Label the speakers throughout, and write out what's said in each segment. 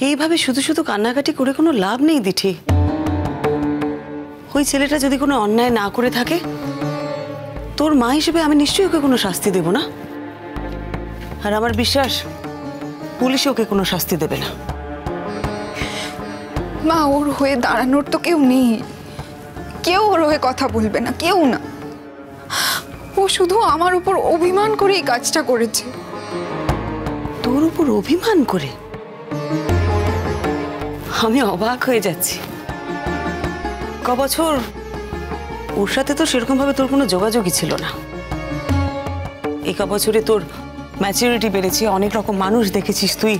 Speaker 1: এইভাবে শুধু শুধু কান্নাকাটি করে কোনো লাভ নেই দিঠি। ওই ছেলেটা যদি কোনো অন্যায় না করে থাকে, তোর মা হিসেবে আমি নিশ্চয়ই ওকে কোনো শাস্তি দেব না। আর আমার বিশ্বাস পুলিশ ওকে কোনো শাস্তি দেবে না।
Speaker 2: মা, ওর হয়ে দাঁড়ানোর তো কেউ নেই, কেউ ওর হয়ে কথা বলবে না, কেউ না। ও শুধু আমার উপর অভিমান করে এই কাজটা করেছে।
Speaker 1: তোর উপর অভিমান করে? আমি অবাক হয়ে যাচ্ছি। কবছর ওর সাথে তো সেরকম ভাবে তোর কোনো যোগাযোগই ছিল না। এই কবছরে তোর ম্যাচুরিটি বেড়েছে, অনেক রকম মানুষ দেখেছিস তুই,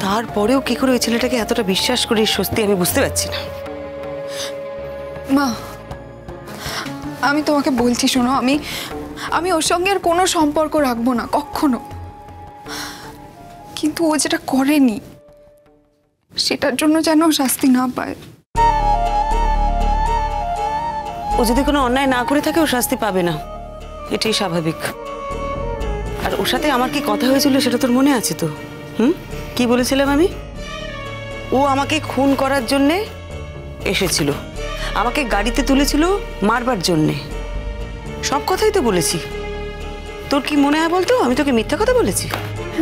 Speaker 1: তারপরেও কি করে ওই ছেলেটাকে এতটা বিশ্বাস করিস সত্যি আমি বুঝতে পারছি না।
Speaker 2: মা, আমি তোমাকে বলছি শোনো, আমি ওর সঙ্গে আর কোনো সম্পর্ক রাখবো না কখনো। কিন্তু ও যেটা করেনি সেটার জন্য যেন শাস্তি না পায়।
Speaker 1: ও যদি কোনো অন্যায় না করে থাকে ও শাস্তি পাবে না, এটাই স্বাভাবিক। আর ওর সাথে আমার কি কথা হয়েছিল সেটা তোর মনে আছে তো? কি বলেছিলাম আমি? ও আমাকে খুন করার জন্যে এসেছিল, আমাকে গাড়িতে তুলেছিল মারবার জন্যে। সব কথাই তো বলেছি। তোর কি মনে হয় বলতো আমি তোকে মিথ্যা কথা বলেছি?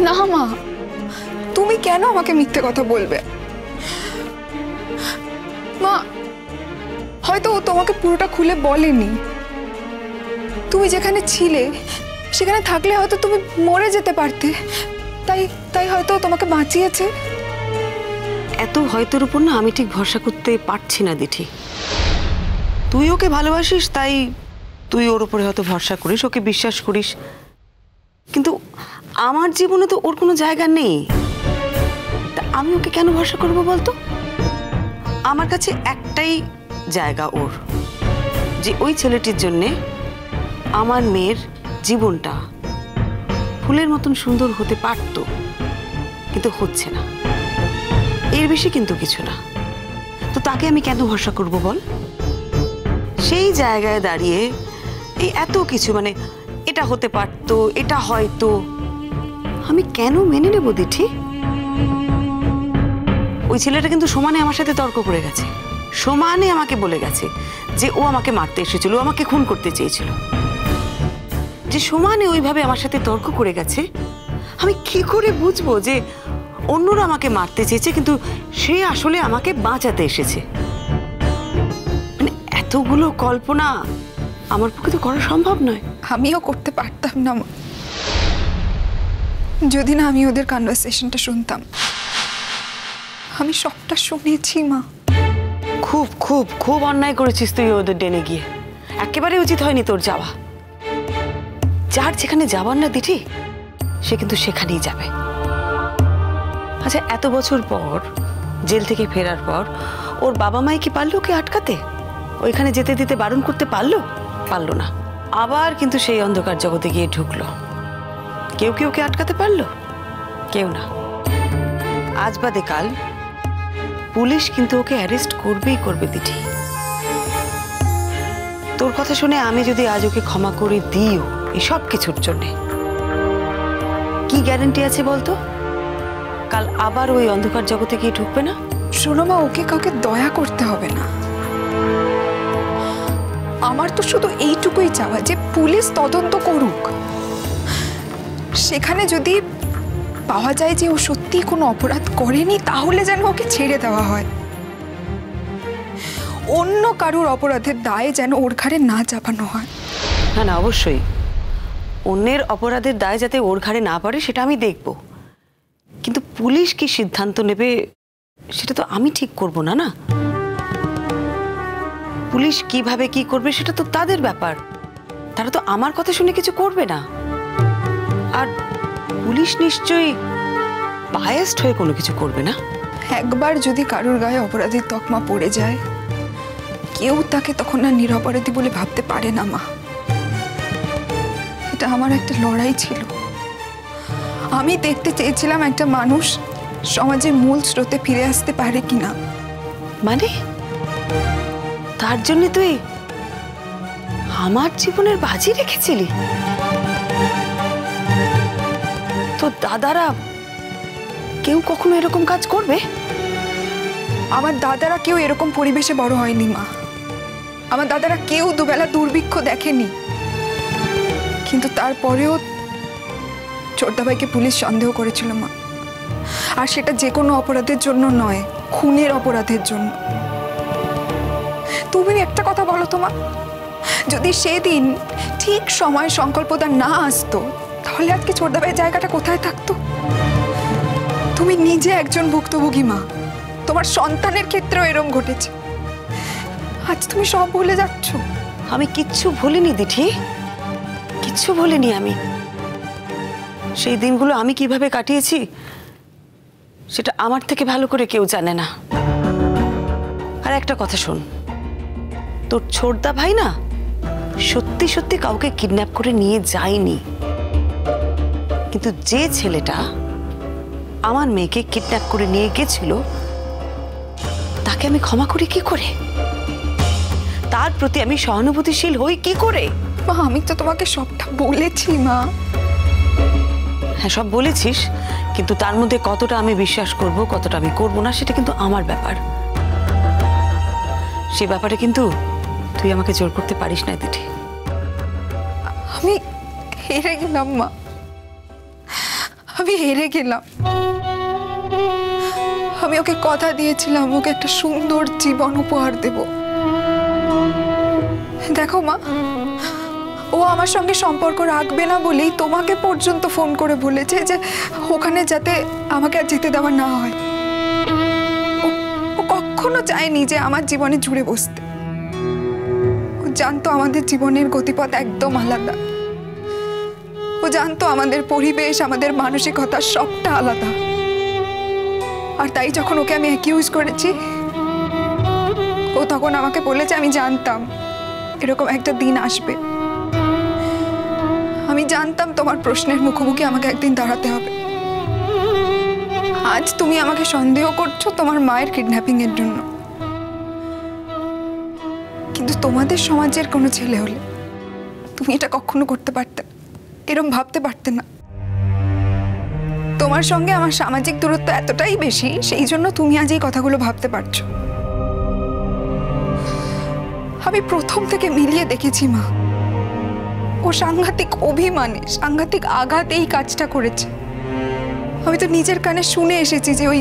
Speaker 2: না মা, তুমি কেন আমাকে মিথ্যে কথা বলবে? মা, হয়তো ও তোমাকে পুরোটা খুলে বলেনি। তুমি যেখানে ছিলে সেখানে থাকলে হয়তো তুমি মরে যেতে পারতে, তাই হয়তো তোমাকে বাঁচিয়েছে।
Speaker 1: এত হয়তোর উপর না আমি ঠিক ভরসা করতে পারছি না দিঠি। তুই ওকে ভালোবাসিস তাই তুই ওর উপরে হয়তো ভরসা করিস, ওকে বিশ্বাস করিস, কিন্তু আমার জীবনে তো ওর কোনো জায়গা নেই। তা আমি ওকে কেন ভরসা করবো বলতো? আমার কাছে একটাই জায়গা ওর, যে ওই ছেলেটির জন্যে আমার মেয়ের জীবনটা ফুলের মতন সুন্দর হতে পারত, কিন্তু হচ্ছে না। এর বেশি কিন্তু কিছু না। তো তাকে আমি কেন ভরসা করব বল? সেই জায়গায় দাঁড়িয়ে এই এত কিছু, মানে এটা হতে পারতো, এটা হয়তো, আমি কেন মেনে নেব দিঠি? ওই ছেলেটা কিন্তু সমানে আমার সাথে তর্ক করে গেছে, সমানে আমাকে বলে গেছে যে ও আমাকে মারতে এসেছিল, আমাকে খুন করতে চেয়েছিল। যে সমানে ওইভাবে আমার সাথে তর্ক করে গেছে, আমি কি করে বুঝবো যে অন্যরা আমাকে মারতে চেয়েছে কিন্তু সে আসলে আমাকে বাঁচাতে এসেছে? মানে এতগুলো কল্পনা আমার পক্ষে তো করা সম্ভব নয়।
Speaker 2: আমিও করতে পারতাম না মা, যদি না আমি ওদের কনভারসেশনটা শুনতাম। আমি সবটা শুনেছি মা।
Speaker 1: খুব খুব খুব অন্যায় করেছিস তুই ওদের ডেনে গিয়ে। একেবারে উচিত হয়নি তোর যাওয়া। যার যেখানে যাবার না দিঠি সে কিন্তু সেখানেই যাবে। আচ্ছা, এত বছর পর জেল থেকে ফেরার পর ওর বাবা মাই কি পারলো ওকে আটকাতে? ওইখানে যেতে দিতে বারণ করতে পারলো? পারলো না। আবার কিন্তু সেই অন্ধকার জগতে গিয়ে ঢুকলো। কেউ কি ওকে আটকাতে পারলো? কেউ না। আজ বাদে কাল পুলিশ কিন্তু ওকে অ্যারেস্ট করবেই করবে দিঠি। তোর কথা শুনে আমি যদি আজ ওকে ক্ষমা করে দিও এই সব কিছুর জন্যে, কি গ্যারান্টি আছে বলতো কাল আবার ওই অন্ধকার জগতে গিয়ে ঢুকবে না?
Speaker 2: শোনো মা, ওকে কাউকে দয়া করতে হবে না। আমার তো শুধু এইটুকুই চাওয়া যে পুলিশ তদন্ত করুক। সেখানে যদি পাওয়া যায় যে ও সত্যি কোনো অপরাধ করেনি, তাহলে যেন ওকে ছেড়ে দেওয়া হয়। অন্য কারোর অপরাধের দায় যেন ওর ঘাড়ে না চাপানো হয়।
Speaker 1: না না, অবশ্যই অন্যের অপরাধের দায় যাতে ওর ঘাড়ে না পড়ে সেটা আমি দেখব, কিন্তু পুলিশ কি সিদ্ধান্ত নেবে সেটা তো আমি ঠিক করব না। না, পুলিশ কিভাবে কি করবে সেটা তো তাদের ব্যাপার। তারা তো আমার কথা শুনে কিছু করবে না। আর পুলিশ নিশ্চয়ই বায়াসড হয়ে কোনো কিছু করবে না।
Speaker 2: একবার যদি কারোর গায়ে অপরাধীর তকমা পড়ে যায়, কেউ তাকে তখন আর নিরপরাধী বলে ভাবতে পারে না মা। এটা আমার একটা লড়াই ছিল। আমি দেখতে চেয়েছিলাম একটা মানুষ সমাজের মূল স্রোতে ফিরে আসতে পারে কিনা।
Speaker 1: মানে তার জন্য তুই আমার জীবনের বাজি রেখেছিলি? তোর দাদারা কেউ কখনো এরকম কাজ করবে?
Speaker 2: আমার দাদারা কেউ এরকম পরিবেশে বড় হয়নি মা। আমার দাদারা কেউ দুবেলা দুর্ভিক্ষ দেখেনি, কিন্তু তারপরেও ছোটদাভাইকে পুলিশ সন্দেহ করেছিল মা। আর সেটা যে কোনো অপরাধের জন্য নয়, খুনের অপরাধের জন্য। তুমি একটা কথা বলো তো মা, যদি সেদিন ঠিক সময় সংকল্পদা না আসতো তাহলে আজকে ছোটদাভাইয়ের জায়গাটা কোথায় থাকতো? তুমি নিজে একজন ভুক্তভোগী মা, তোমার সন্তানের ক্ষেত্রেও এরম ঘটেছে। আজ তুমি সব ভুলে যাচ্ছ।
Speaker 1: আমি কিচ্ছু ভুলিনি দিঠি, কিচ্ছু ভুলিনি আমি। সেই দিনগুলো আমি কিভাবে কাটিয়েছি সেটা আমার থেকে ভালো করে কেউ জানে না। আর একটা কথা শোন, তোর ছোটদা ভাই না সত্যি সত্যি কাউকে কিডন্যাপ করে নিয়ে যায়নি, কিন্তু যে ছেলেটা আমার মেয়েকে কিডন্যাপ করে নিয়ে গেছিল তাকে আমি ক্ষমা করি কি করে? তার প্রতি আমি সহানুভূতিশীল হই কি করে?
Speaker 2: মা আমি তো তোমাকে সবটা বলেছি মা।
Speaker 1: হ্যাঁ সব বলেছিস, কিন্তু তার মধ্যে কতটা আমি বিশ্বাস করব কতটা আমি করব না সেটা কিন্তু আমার ব্যাপার। সে ব্যাপারে কিন্তু তুই আমাকে জোর করতে পারিস না দিঠি।
Speaker 2: আমি হেরে গেলাম মা, আমি হেরে গেলাম। আমি ওকে কথা দিয়েছিলাম ওকে একটা সুন্দর জীবন উপহার দেব। দেখো মা, ও আমার সঙ্গে সম্পর্ক রাখবে না বলেই তোমাকে পর্যন্ত ফোন করে বলেছে যে ওখানে যাতে আমাকে আর যেতে দেওয়া না হয়। ও কখনো চায়নি যে আমার জীবনে জুড়ে বসতে। ও জানতো আমাদের জীবনের গতিপথ একদম আলাদা। ও জানতো আমাদের পরিবেশ, আমাদের মানসিকতা সবটা আলাদা। আর তাই যখন ওকে আমি অ্যাকিউজ করেছি, ও তখন আমাকে বলেছে আমি জানতাম এরকম একটা দিন আসবে। আমি জানতাম তোমার প্রশ্নের মুখোমুখি আমাকে একদিন দাঁড়াতে হবে। আজ তুমি আমাকে সন্দেহ করছো তোমার মায়ের কিডন্যাপিং এর জন্য, কিন্তু তোমাদের সমাজের কোনো ছেলে হলে তুমি এটা কখনো করতে পারতে না, এরকম ভাবতে পারতে না। তোমার সঙ্গে আমার সামাজিক দূরত্ব এতটাই বেশি, সেই জন্য তুমি আজ এই কথাগুলো ভাবতে পারছো। আমি প্রথম থেকে মিলিয়ে দেখেছি মা, ও সাংঘাতিক অভিমানে সাংঘাতিক আঘাত এই কাজটা করেছে। আমি তো নিজের কানে শুনে এসেছি যে ওই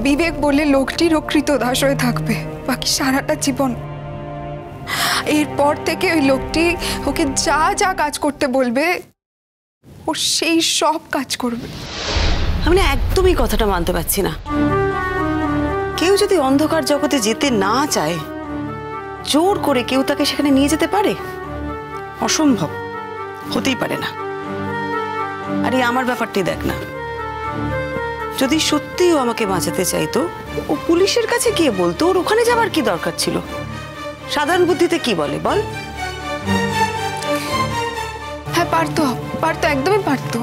Speaker 2: বিবেক বলে লোকটিরও কৃতদাস হয়ে থাকবে বাকি সারাটা জীবন। এরপর থেকে ওই লোকটি ওকে যা যা কাজ করতে বলবে ও সেই সব কাজ করবে।
Speaker 1: আমি না একদমই কথাটা মানতে পারছি না। কেউ যদি অন্ধকার জগতে যেতে না চায়, জোর করে কেউ তাকে সেখানে নিয়ে যেতে পারে? অসম্ভব, হতেই পারে না। আরে আমার ব্যাপারটাই দেখ না, যদি সত্যিই ও আমাকে বাঁচাতে চাইতো ও পুলিশের কাছে গিয়ে বলতো। ওর ওখানে যাবার কি দরকার ছিল? সাধারণ বুদ্ধিতে কি বলে বল?
Speaker 2: হ্যাঁ পারতো, পারতো, একদমই পারতো,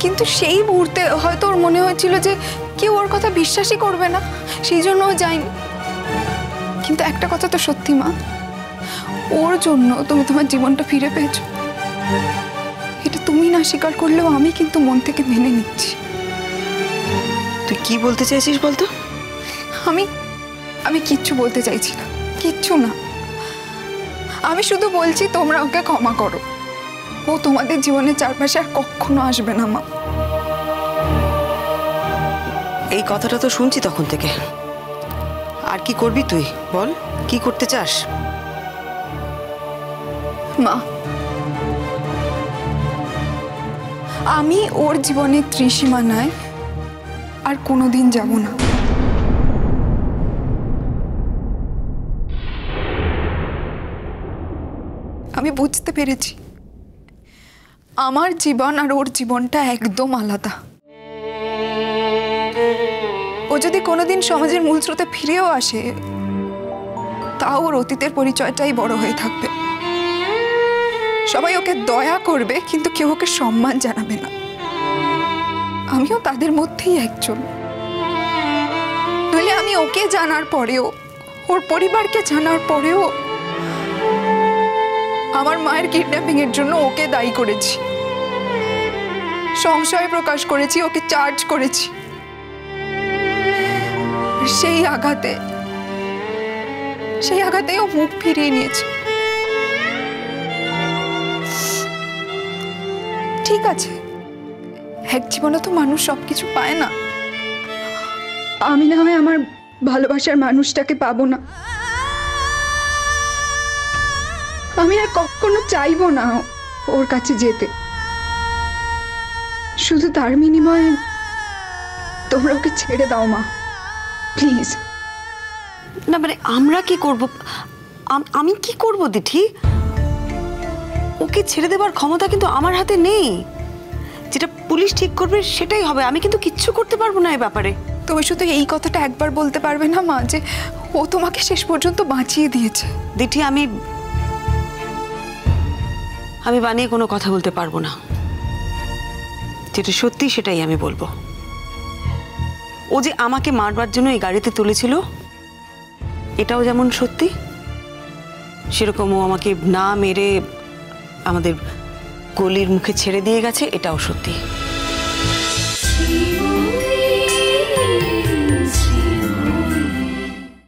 Speaker 2: কিন্তু সেই মুহূর্তে হয়তো ওর মনে হয়েছিল যে কেউ ওর কথা বিশ্বাসই করবে না, সেই জন্য ও যায়নি। কিন্তু একটা কথা তো সত্যি মা, ওর জন্য তুমি তোমার জীবনটা ফিরে পেয়েছো। এটা তুমি না স্বীকার করলেও আমি কিন্তু মন থেকে মেনে নিচ্ছি।
Speaker 1: তুই কি বলতে চাইছিস বলতো?
Speaker 2: আমি কিচ্ছু বলতে চাইছি না, কিচ্ছু না। আমি শুধু বলছি তোমরা ওকে ক্ষমা করো। ও তোমাদের জীবনের চারপাশে আর কখনো আসবে না মা।
Speaker 1: এই কথাটা তো শুনছি তখন থেকে। আর কি করবি তুই বল, কি করতে চাস?
Speaker 2: মা আমি ওর জীবনের ত্রিসীমানায় আর কোনোদিন যাব না। আমি বুঝতে পেরেছি আমার জীবন আর ওর জীবনটা একদম আলাদা। ও যদি কোনোদিন সমাজের মূল স্রোতে ফিরেও আসে, তাও ওর অতীতের পরিচয়টাই বড় হয়ে থাকবে। সবাই ওকে দয়া করবে কিন্তু কেউ ওকে সম্মান জানাবে না। আমিও তাদের মধ্যেই একজন। নইলে আমি ওকে জানার পরেও, ওর পরিবারকে জানার পরেও আমার মায়ের কিডন্যাপিং এর জন্য ওকে দায়ী করেছি, সংশয় প্রকাশ করেছি, ওকে চার্জ করেছি। সেই আঘাতেই ও মুখ ফিরিয়ে নিয়েছে। ঠিক আছে, এক জীবনে তো মানুষ সবকিছু পায় না। আমি না হয় আমার ভালোবাসার মানুষটাকে পাবো না, আমি আর কখনো চাইবো না ওর কাছে যেতে। শুধু তার বিনিময়ে তোমরা ওকে ছেড়ে দাও মা, প্লিজ।
Speaker 1: না মানে আমরা কি করব? আমি কি করব দিঠি? ওকে ছেড়ে দেবার ক্ষমতা কিন্তু আমার হাতে নেই। যেটা পুলিশ ঠিক করবে সেটাই হবে, আমি কিন্তু কিচ্ছু করতে পারবো না এই ব্যাপারে।
Speaker 2: তুমি শুধু এই কথাটা একবার বলতে পারবে না মা, যে ও তোমাকে শেষ পর্যন্ত বাঁচিয়ে দিয়েছে?
Speaker 1: দিঠি আমি বানিয়ে কোনো কথা বলতে পারবো না। যেটা সত্যি সেটাই আমি বলবো। ও যে আমাকে মারবার জন্য এই গাড়িতে তুলেছিল এটাও যেমন সত্যি, সেরকম ও আমাকে না মেরে আমাদের গলির মুখে ছেড়ে দিয়ে গেছে এটাও সত্যি।